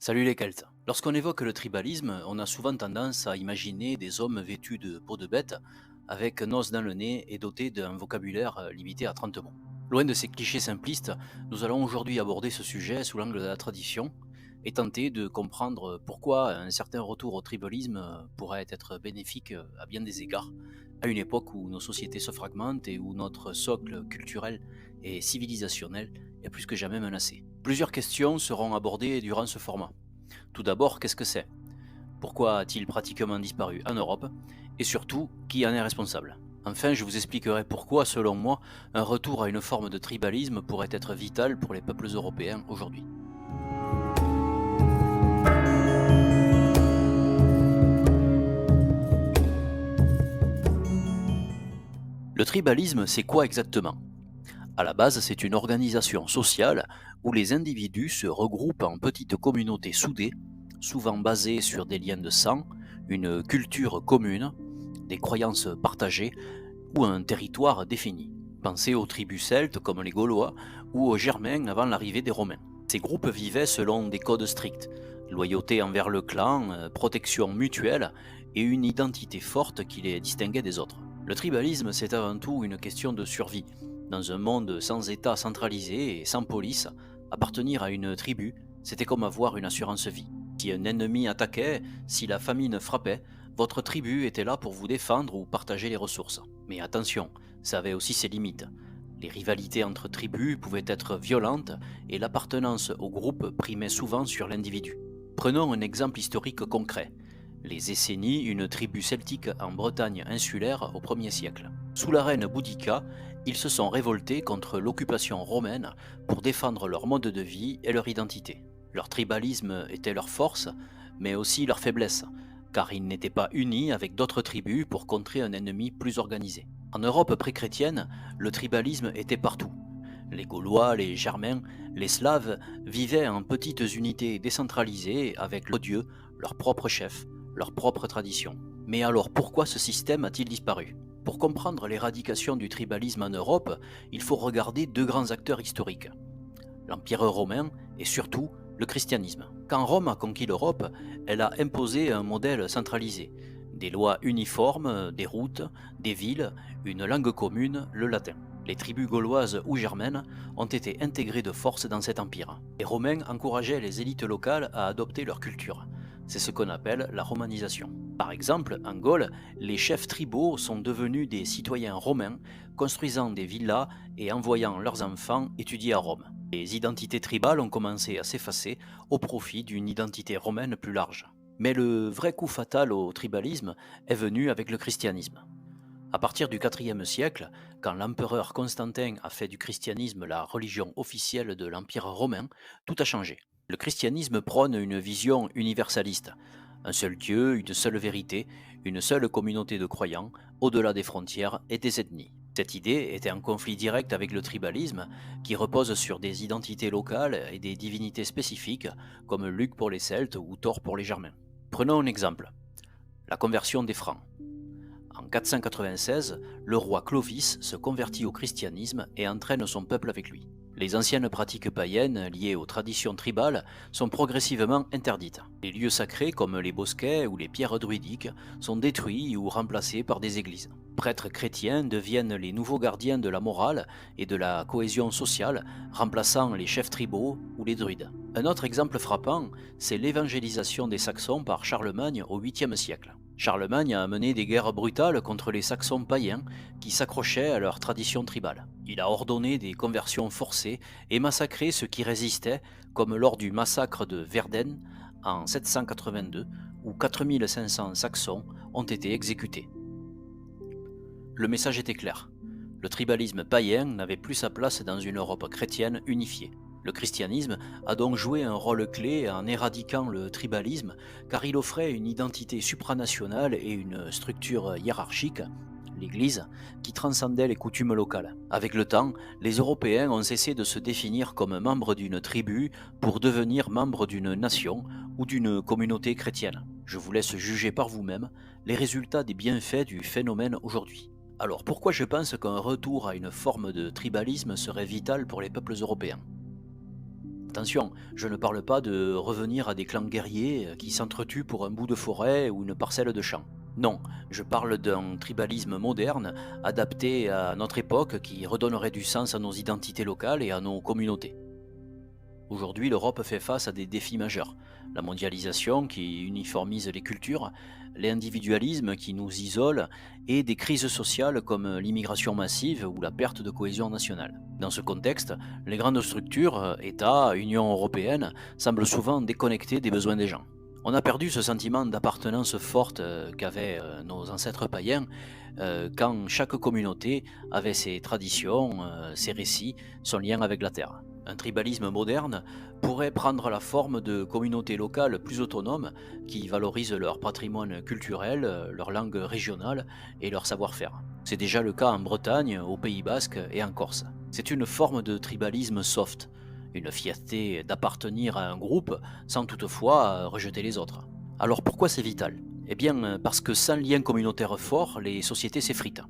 Salut les Celtes. Lorsqu'on évoque le tribalisme, on a souvent tendance à imaginer des hommes vêtus de peau de bête, avec un os dans le nez et dotés d'un vocabulaire limité à 30 mots. Loin de ces clichés simplistes, nous allons aujourd'hui aborder ce sujet sous l'angle de la tradition et tenter de comprendre pourquoi un certain retour au tribalisme pourrait être bénéfique à bien des égards, à une époque où nos sociétés se fragmentent et où notre socle culturel et civilisationnel est plus que jamais menacé. Plusieurs questions seront abordées durant ce format. Tout d'abord, qu'est-ce que c'est? Pourquoi a-t-il pratiquement disparu en Europe? Et surtout, qui en est responsable? Enfin, je vous expliquerai pourquoi, selon moi, un retour à une forme de tribalisme pourrait être vital pour les peuples européens aujourd'hui. Le tribalisme, c'est quoi exactement? À la base, c'est une organisation sociale où les individus se regroupent en petites communautés soudées, souvent basées sur des liens de sang, une culture commune, des croyances partagées ou un territoire défini. Pensez aux tribus celtes comme les Gaulois ou aux Germains avant l'arrivée des Romains. Ces groupes vivaient selon des codes stricts, loyauté envers le clan, protection mutuelle et une identité forte qui les distinguait des autres. Le tribalisme, c'est avant tout une question de survie. Dans un monde sans État centralisé et sans police, appartenir à une tribu, c'était comme avoir une assurance vie. Si un ennemi attaquait, si la famine frappait, votre tribu était là pour vous défendre ou partager les ressources. Mais attention, ça avait aussi ses limites. Les rivalités entre tribus pouvaient être violentes et l'appartenance au groupe primait souvent sur l'individu. Prenons un exemple historique concret. Les Essénies, une tribu celtique en Bretagne insulaire au 1er siècle. Sous la reine Boudica, ils se sont révoltés contre l'occupation romaine pour défendre leur mode de vie et leur identité. Leur tribalisme était leur force, mais aussi leur faiblesse, car ils n'étaient pas unis avec d'autres tribus pour contrer un ennemi plus organisé. En Europe pré-chrétienne, le tribalisme était partout. Les Gaulois, les Germains, les Slaves vivaient en petites unités décentralisées avec leurs dieux, leurs propres chefs, leurs propres traditions. Mais alors pourquoi ce système a-t-il disparu? Pour comprendre l'éradication du tribalisme en Europe, il faut regarder deux grands acteurs historiques, l'Empire romain et surtout le christianisme. Quand Rome a conquis l'Europe, elle a imposé un modèle centralisé, des lois uniformes, des routes, des villes, une langue commune, le latin. Les tribus gauloises ou germaines ont été intégrées de force dans cet empire. Les Romains encourageaient les élites locales à adopter leur culture. C'est ce qu'on appelle la romanisation. Par exemple, en Gaule, les chefs tribaux sont devenus des citoyens romains, construisant des villas et envoyant leurs enfants étudier à Rome. Les identités tribales ont commencé à s'effacer au profit d'une identité romaine plus large. Mais le vrai coup fatal au tribalisme est venu avec le christianisme. À partir du IVe siècle, quand l'empereur Constantin a fait du christianisme la religion officielle de l'Empire romain, tout a changé. Le christianisme prône une vision universaliste. Un seul Dieu, une seule vérité, une seule communauté de croyants, au-delà des frontières et des ethnies. Cette idée était en conflit direct avec le tribalisme, qui repose sur des identités locales et des divinités spécifiques, comme Luc pour les Celtes ou Thor pour les Germains. Prenons un exemple, la conversion des Francs. En 496, le roi Clovis se convertit au christianisme et entraîne son peuple avec lui. Les anciennes pratiques païennes liées aux traditions tribales sont progressivement interdites. Les lieux sacrés comme les bosquets ou les pierres druidiques sont détruits ou remplacés par des églises. Prêtres chrétiens deviennent les nouveaux gardiens de la morale et de la cohésion sociale, remplaçant les chefs tribaux ou les druides. Un autre exemple frappant, c'est l'évangélisation des Saxons par Charlemagne au 8e siècle. Charlemagne a mené des guerres brutales contre les Saxons païens qui s'accrochaient à leur tradition tribale. Il a ordonné des conversions forcées et massacré ceux qui résistaient, comme lors du massacre de Verden en 782, où 4500 Saxons ont été exécutés. Le message était clair. Le tribalisme païen n'avait plus sa place dans une Europe chrétienne unifiée. Le christianisme a donc joué un rôle clé en éradiquant le tribalisme car il offrait une identité supranationale et une structure hiérarchique, l'Église, qui transcendait les coutumes locales. Avec le temps, les Européens ont cessé de se définir comme membres d'une tribu pour devenir membres d'une nation ou d'une communauté chrétienne. Je vous laisse juger par vous-même les résultats des bienfaits du phénomène aujourd'hui. Alors pourquoi je pense qu'un retour à une forme de tribalisme serait vital pour les peuples européens? Attention, je ne parle pas de revenir à des clans guerriers qui s'entretuent pour un bout de forêt ou une parcelle de champ. Non, je parle d'un tribalisme moderne, adapté à notre époque, qui redonnerait du sens à nos identités locales et à nos communautés. Aujourd'hui, l'Europe fait face à des défis majeurs. La mondialisation qui uniformise les cultures, l'individualisme qui nous isole et des crises sociales comme l'immigration massive ou la perte de cohésion nationale. Dans ce contexte, les grandes structures, États, Union européenne, semblent souvent déconnectées des besoins des gens. On a perdu ce sentiment d'appartenance forte qu'avaient nos ancêtres païens quand chaque communauté avait ses traditions, ses récits, son lien avec la terre. Un tribalisme moderne pourrait prendre la forme de communautés locales plus autonomes qui valorisent leur patrimoine culturel, leur langue régionale et leur savoir-faire. C'est déjà le cas en Bretagne, au Pays Basque et en Corse. C'est une forme de tribalisme soft, une fierté d'appartenir à un groupe sans toutefois rejeter les autres. Alors pourquoi c'est vital? Eh bien parce que sans lien communautaire fort, les sociétés s'effritent.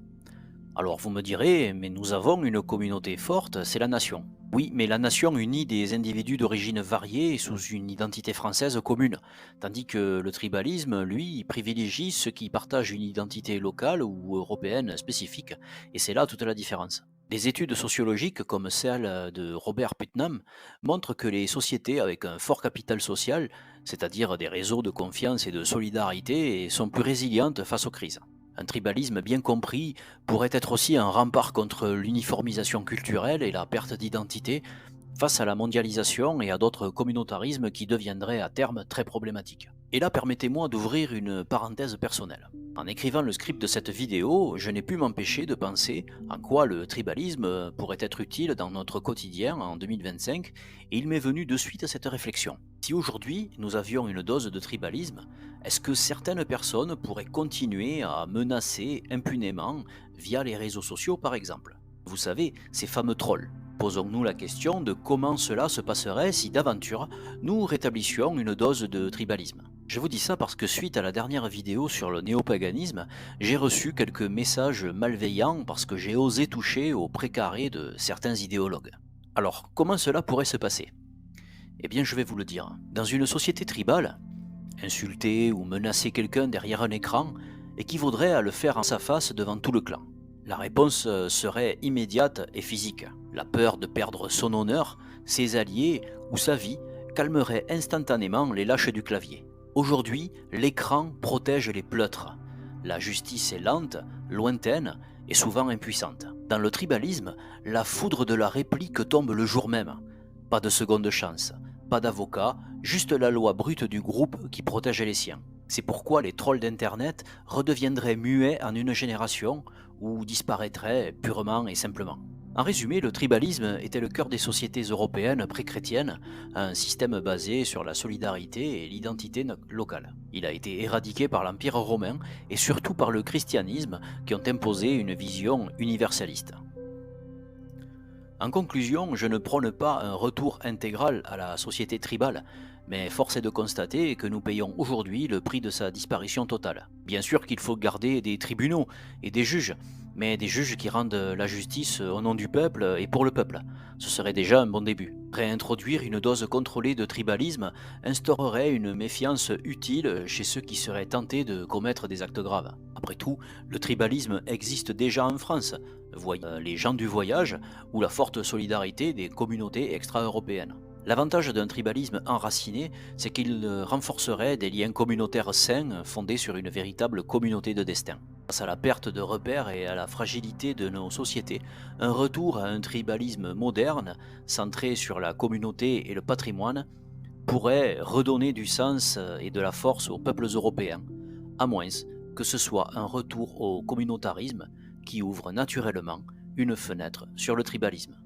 Alors vous me direz, mais nous avons une communauté forte, c'est la nation. Oui, mais la nation unit des individus d'origine variée sous une identité française commune, tandis que le tribalisme, lui, privilégie ceux qui partagent une identité locale ou européenne spécifique, et c'est là toute la différence. Des études sociologiques comme celle de Robert Putnam montrent que les sociétés avec un fort capital social, c'est-à-dire des réseaux de confiance et de solidarité, sont plus résilientes face aux crises. Un tribalisme bien compris pourrait être aussi un rempart contre l'uniformisation culturelle et la perte d'identité face à la mondialisation et à d'autres communautarismes qui deviendraient à terme très problématiques. Et là, permettez-moi d'ouvrir une parenthèse personnelle. En écrivant le script de cette vidéo, je n'ai pu m'empêcher de penser en quoi le tribalisme pourrait être utile dans notre quotidien en 2025, et il m'est venu de suite cette réflexion. Si aujourd'hui nous avions une dose de tribalisme, est-ce que certaines personnes pourraient continuer à menacer impunément via les réseaux sociaux par exemple? Vous savez, ces fameux trolls. Posons-nous la question de comment cela se passerait si d'aventure nous rétablissions une dose de tribalisme. Je vous dis ça parce que suite à la dernière vidéo sur le néopaganisme, j'ai reçu quelques messages malveillants parce que j'ai osé toucher au précaré de certains idéologues. Alors, comment cela pourrait se passer? Eh bien, je vais vous le dire. Dans une société tribale, insulter ou menacer quelqu'un derrière un écran équivaudrait à le faire en sa face devant tout le clan. La réponse serait immédiate et physique. La peur de perdre son honneur, ses alliés ou sa vie calmerait instantanément les lâches du clavier. Aujourd'hui, l'écran protège les pleutres. La justice est lente, lointaine et souvent impuissante. Dans le tribalisme, la foudre de la réplique tombe le jour même. Pas de seconde chance, pas d'avocat, juste la loi brute du groupe qui protège les siens. C'est pourquoi les trolls d'Internet redeviendraient muets en une génération ou disparaîtraient purement et simplement. En résumé, le tribalisme était le cœur des sociétés européennes pré-chrétiennes, un système basé sur la solidarité et l'identité locale. Il a été éradiqué par l'Empire romain et surtout par le christianisme qui ont imposé une vision universaliste. En conclusion, je ne prône pas un retour intégral à la société tribale, mais force est de constater que nous payons aujourd'hui le prix de sa disparition totale. Bien sûr qu'il faut garder des tribunaux et des juges, mais des juges qui rendent la justice au nom du peuple et pour le peuple. Ce serait déjà un bon début. Réintroduire une dose contrôlée de tribalisme instaurerait une méfiance utile chez ceux qui seraient tentés de commettre des actes graves. Après tout, le tribalisme existe déjà en France. Voyez les gens du voyage ou la forte solidarité des communautés extra-européennes. L'avantage d'un tribalisme enraciné, c'est qu'il renforcerait des liens communautaires sains fondés sur une véritable communauté de destin. Face à la perte de repères et à la fragilité de nos sociétés, un retour à un tribalisme moderne, centré sur la communauté et le patrimoine, pourrait redonner du sens et de la force aux peuples européens, à moins que ce soit un retour au communautarisme qui ouvre naturellement une fenêtre sur le tribalisme.